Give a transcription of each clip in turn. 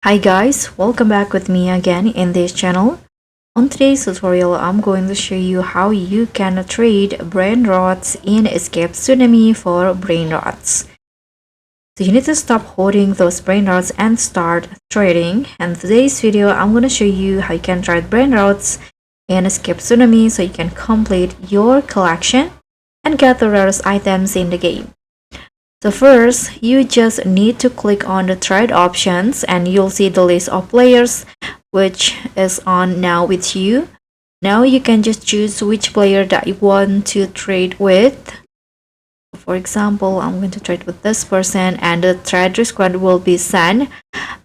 Hi guys, welcome back with me again in this channel. On today's tutorial, I'm going to show you how you can trade Brainrots in Escape Tsunami for Brainrots. So you need to stop holding those Brainrots and start trading. And in today's video, I'm going to show you how you can trade Brainrots in Escape Tsunami so you can complete your collection and get the rarest items in the game. So first, you just need to click on the trade options and you'll see the list of players which is on now with you. Now you can just choose which player that you want to trade with. For example, I'm going to trade with this person and the trade request will be sent.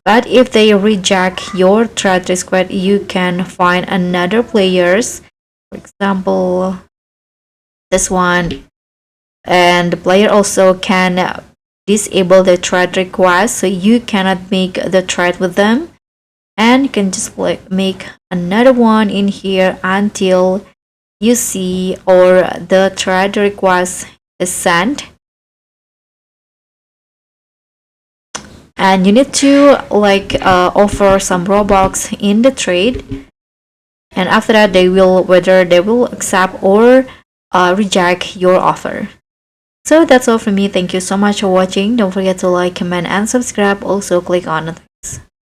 But if they reject your trade request, you can find another players. For example, this one. And the player also can disable the trade request, so you cannot make the trade with them, and you can just make another one in here until you see or the trade request is sent. And you need to offer some Robux in the trade, and after that whether they will accept or reject your offer. So that's all from me. Thank you so much for watching. Don't forget to like, comment, and subscribe. Also click on